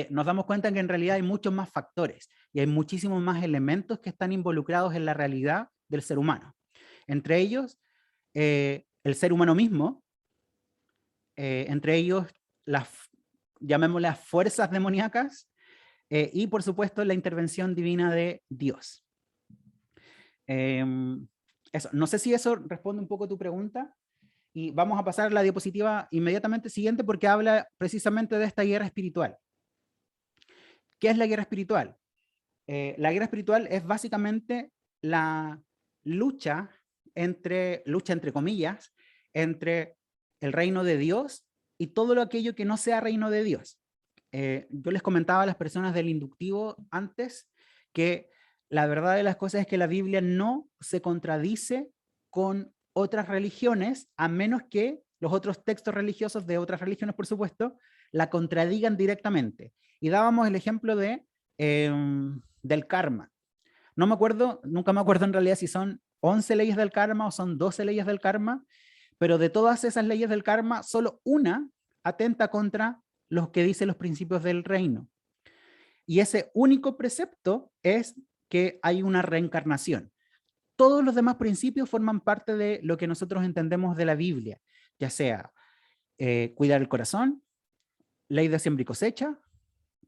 Nos damos cuenta que en realidad hay muchos más factores y hay muchísimos más elementos que están involucrados en la realidad del ser humano. Entre ellos, el ser humano mismo, entre ellos llamémoslas fuerzas demoníacas y por supuesto la intervención divina de Dios. Eso. No sé si eso responde un poco a tu pregunta y vamos a pasar a la diapositiva inmediatamente siguiente porque habla precisamente de esta guerra espiritual. ¿Qué es la guerra espiritual? La guerra espiritual es básicamente la lucha entre comillas, entre el reino de Dios y todo aquello que no sea reino de Dios. Yo les comentaba a las personas del inductivo antes que la verdad de las cosas es que la Biblia no se contradice con otras religiones, a menos que los otros textos religiosos de otras religiones, por supuesto, la contradigan directamente. Y dábamos el ejemplo del karma. No me acuerdo, nunca me acuerdo en realidad si son 11 leyes del karma o son 12 leyes del karma, pero de todas esas leyes del karma, solo una atenta contra los que dicen los principios del reino. Y ese único precepto es que hay una reencarnación. Todos los demás principios forman parte de lo que nosotros entendemos de la Biblia, ya sea cuidar el corazón, ley de siembra y cosecha,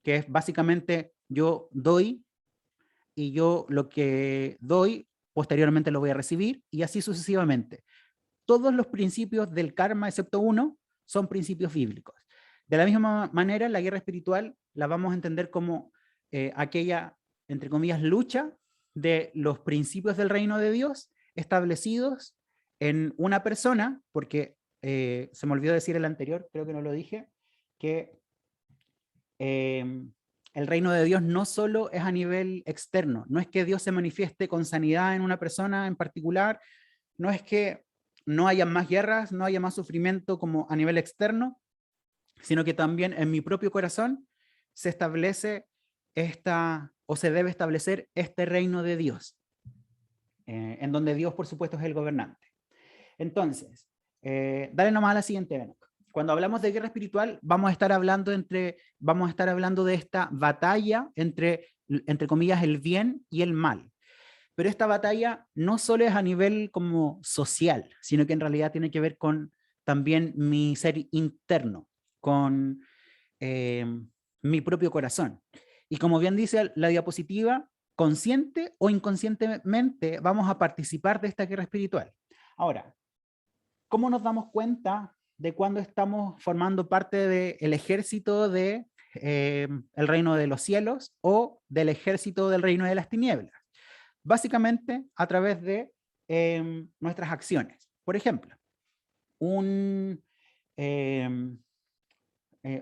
que es básicamente yo doy y yo lo que doy posteriormente lo voy a recibir y así sucesivamente. Todos los principios del karma, excepto uno, son principios bíblicos. De la misma manera, la guerra espiritual la vamos a entender como aquella, entre comillas, lucha de los principios del reino de Dios establecidos en una persona, porque se me olvidó decir el anterior, creo que no lo dije, que el reino de Dios no solo es a nivel externo, no es que Dios se manifieste con sanidad en una persona en particular, no es que no haya más guerras, no haya más sufrimiento como a nivel externo, sino que también en mi propio corazón se establece o se debe establecer este reino de Dios, en donde Dios, por supuesto, es el gobernante. Entonces, dale nomás a la siguiente, Enoch. Cuando hablamos de guerra espiritual, vamos a estar hablando de esta batalla entre comillas, el bien y el mal. Pero esta batalla no solo es a nivel como social, sino que en realidad tiene que ver con también mi ser interno, con mi propio corazón. Y como bien dice la diapositiva, consciente o inconscientemente vamos a participar de esta guerra espiritual. Ahora, ¿cómo nos damos cuenta de cuando estamos formando parte del ejército de el reino de los cielos o del ejército del reino de las tinieblas? Básicamente a través de nuestras acciones. Por ejemplo,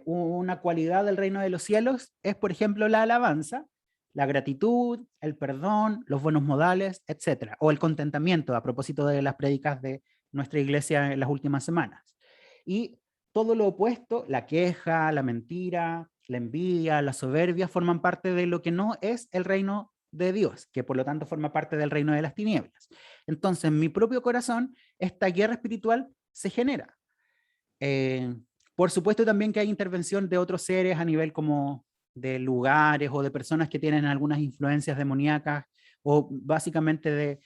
una cualidad del reino de los cielos es, por ejemplo, la alabanza, la gratitud, el perdón, los buenos modales, etc. O el contentamiento, a propósito de las prédicas de nuestra iglesia en las últimas semanas. Y todo lo opuesto, la queja, la mentira, la envidia, la soberbia, forman parte de lo que no es el reino de Dios, que por lo tanto forma parte del reino de las tinieblas. Entonces, en mi propio corazón, esta guerra espiritual se genera. Por supuesto también que hay intervención de otros seres a nivel como de lugares o de personas que tienen algunas influencias demoníacas o básicamente de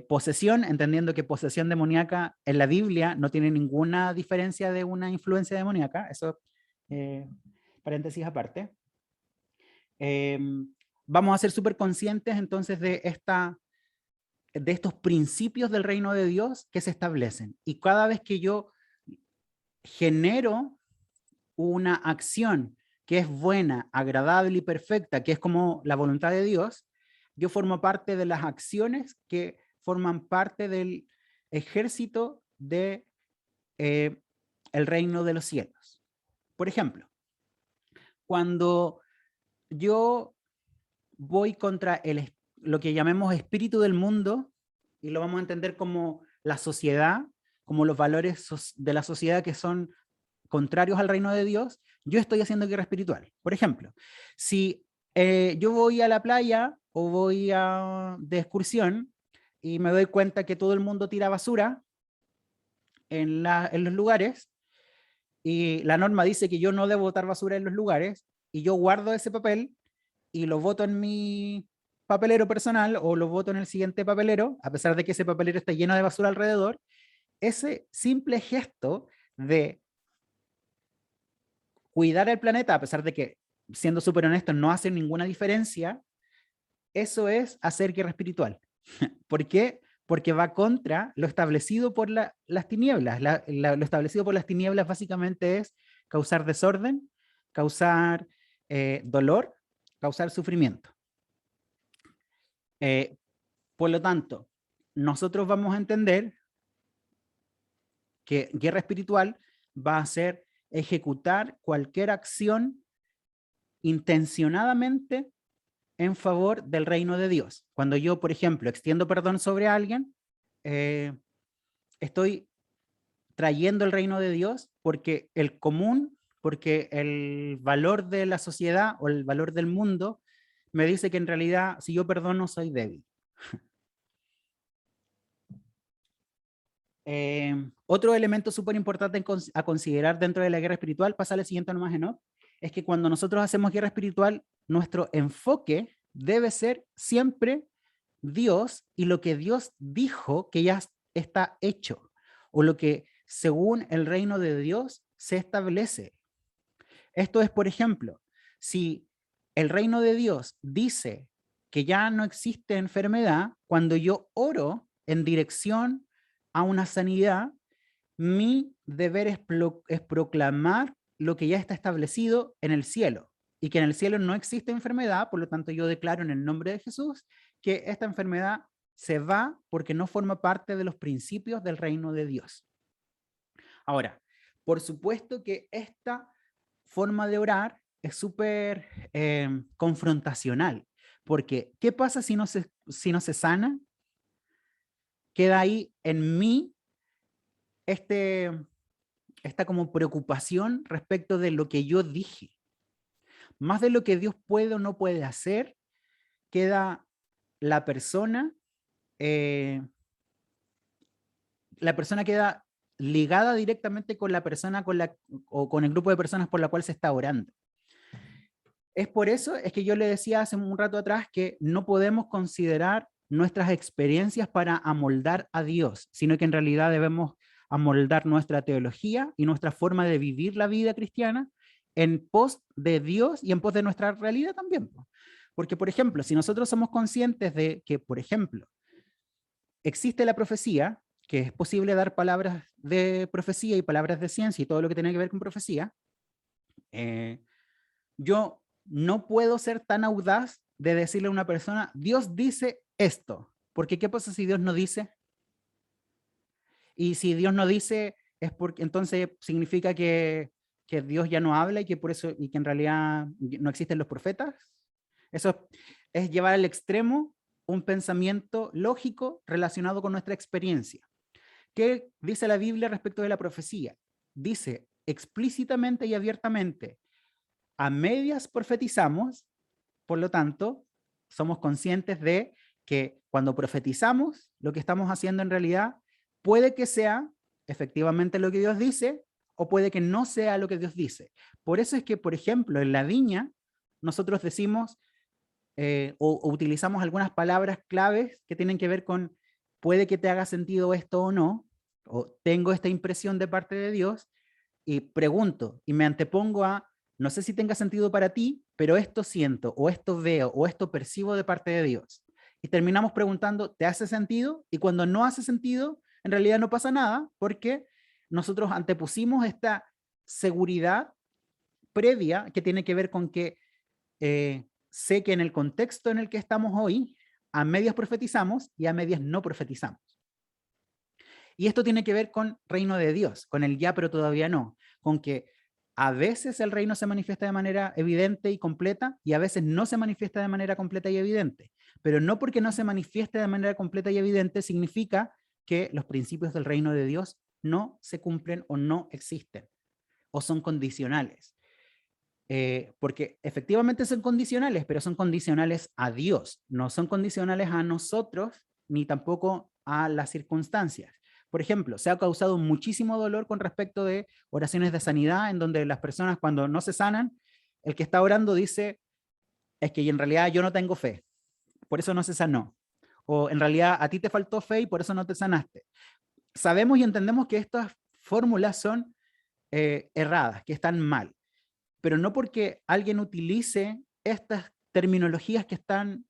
posesión, entendiendo que posesión demoníaca en la Biblia no tiene ninguna diferencia de una influencia demoníaca, eso paréntesis aparte. Vamos a ser súper conscientes entonces de estos principios del reino de Dios que se establecen. Y cada vez que yo genero una acción que es buena, agradable y perfecta, que es como la voluntad de Dios, yo formo parte de las acciones que forman parte del ejército de el reino de los cielos. Por ejemplo, cuando yo voy contra lo que llamemos espíritu del mundo, y lo vamos a entender como la sociedad, como los valores de la sociedad que son contrarios al reino de Dios, yo estoy haciendo guerra espiritual. Por ejemplo, si yo voy a la playa o voy de excursión y me doy cuenta que todo el mundo tira basura en los lugares, y la norma dice que yo no debo botar basura en los lugares, y yo guardo ese papel y lo boto en mi papelero personal o lo boto en el siguiente papelero, a pesar de que ese papelero está lleno de basura alrededor, ese simple gesto de cuidar el planeta, a pesar de que, siendo súper honesto, no hace ninguna diferencia, eso es hacer guerra espiritual. ¿Por qué? Porque va contra lo establecido por las tinieblas. Lo establecido por las tinieblas básicamente es causar desorden, causar dolor, causar sufrimiento. Por lo tanto, nosotros vamos a entender que guerra espiritual va a ser ejecutar cualquier acción intencionadamente en favor del reino de Dios. Cuando yo, por ejemplo, extiendo perdón sobre alguien, estoy trayendo el reino de Dios porque el común, porque el valor de la sociedad o el valor del mundo me dice que en realidad si yo perdono soy débil. Otro elemento súper importante a considerar dentro de la guerra espiritual, pasa al siguiente nomás, ¿no? Es que cuando nosotros hacemos guerra espiritual, nuestro enfoque debe ser siempre Dios y lo que Dios dijo que ya está hecho, o lo que según el reino de Dios se establece. Esto es, por ejemplo, si el reino de Dios dice que ya no existe enfermedad, cuando yo oro en dirección a una sanidad, mi deber es proclamar lo que ya está establecido en el cielo, y que en el cielo no existe enfermedad, por lo tanto yo declaro en el nombre de Jesús que esta enfermedad se va porque no forma parte de los principios del reino de Dios. Ahora, por supuesto que esta forma de orar es súper confrontacional, porque ¿qué pasa si no se sana? Queda ahí en mí esta como preocupación respecto de lo que yo dije. Más de lo que Dios puede o no puede hacer, queda la persona queda ligada directamente con la persona o con el grupo de personas por la cual se está orando. Es por eso, es que yo le decía hace un rato atrás que no podemos considerar nuestras experiencias para amoldar a Dios, sino que en realidad debemos amoldar nuestra teología y nuestra forma de vivir la vida cristiana en pos de Dios y en pos de nuestra realidad también. Porque, por ejemplo, si nosotros somos conscientes de que, por ejemplo, existe la profecía, que es posible dar palabras de profecía y palabras de ciencia y todo lo que tiene que ver con profecía, yo no puedo ser tan audaz de decirle a una persona, Dios dice esto, porque ¿qué pasa si Dios no dice? Y si Dios no dice, es porque entonces significa que Dios ya no habla y que por eso, y que en realidad no existen los profetas. Eso es llevar al extremo un pensamiento lógico relacionado con nuestra experiencia. ¿Qué dice la Biblia respecto de la profecía? Dice explícitamente y abiertamente, a medias profetizamos, por lo tanto, somos conscientes de que cuando profetizamos, lo que estamos haciendo en realidad puede que sea efectivamente lo que Dios dice o puede que no sea lo que Dios dice. Por eso es que, por ejemplo, en la viña, nosotros decimos o utilizamos algunas palabras claves que tienen que ver con puede que te haga sentido esto o no, o tengo esta impresión de parte de Dios, y pregunto, y me antepongo a, no sé si tenga sentido para ti, pero esto siento, o esto veo, o esto percibo de parte de Dios. Y terminamos preguntando, ¿te hace sentido? Y cuando no hace sentido, en realidad no pasa nada, porque nosotros antepusimos esta seguridad previa que tiene que ver con que sé que en el contexto en el que estamos hoy, a medias profetizamos y a medias no profetizamos. Y esto tiene que ver con reino de Dios, con el ya pero todavía no, con que a veces el reino se manifiesta de manera evidente y completa y a veces no se manifiesta de manera completa y evidente. Pero no porque no se manifieste de manera completa y evidente significa que los principios del reino de Dios no se cumplen o no existen o son condicionales. Porque efectivamente son condicionales, pero son condicionales a Dios, no son condicionales a nosotros ni tampoco a las circunstancias. Por ejemplo, se ha causado muchísimo dolor con respecto de oraciones de sanidad, en donde las personas cuando no se sanan, el que está orando dice, es que en realidad yo no tengo fe, por eso no se sanó. O en realidad a ti te faltó fe y por eso no te sanaste. Sabemos y entendemos que estas fórmulas son erradas, que están mal, pero no porque alguien utilice estas terminologías que están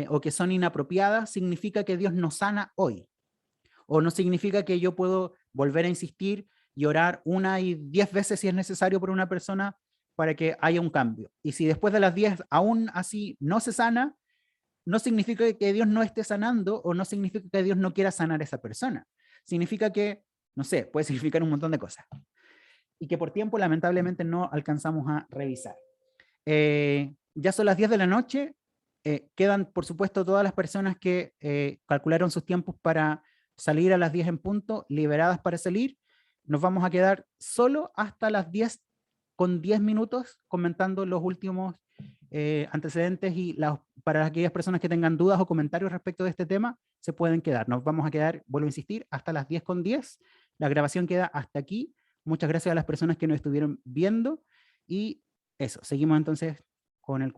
o que son inapropiadas, significa que Dios no sana hoy. O no significa que yo puedo volver a insistir y orar 1 y 10 veces si es necesario por una persona para que haya un cambio. Y si después de las 10 aún así no se sana, no significa que Dios no esté sanando o no significa que Dios no quiera sanar a esa persona. Significa que, no sé, puede significar un montón de cosas. Y que por tiempo lamentablemente no alcanzamos a revisar. Ya son las 10 de la noche, quedan por supuesto todas las personas que calcularon sus tiempos para salir a las 10 en punto, liberadas para salir. Nos vamos a quedar solo hasta las 10 con 10 minutos comentando los últimos antecedentes y para aquellas personas que tengan dudas o comentarios respecto de este tema, se pueden quedar. Nos vamos a quedar, vuelvo a insistir, hasta las 10 con 10. La grabación queda hasta aquí. Muchas gracias a las personas que nos estuvieron viendo y eso, seguimos entonces con el curso.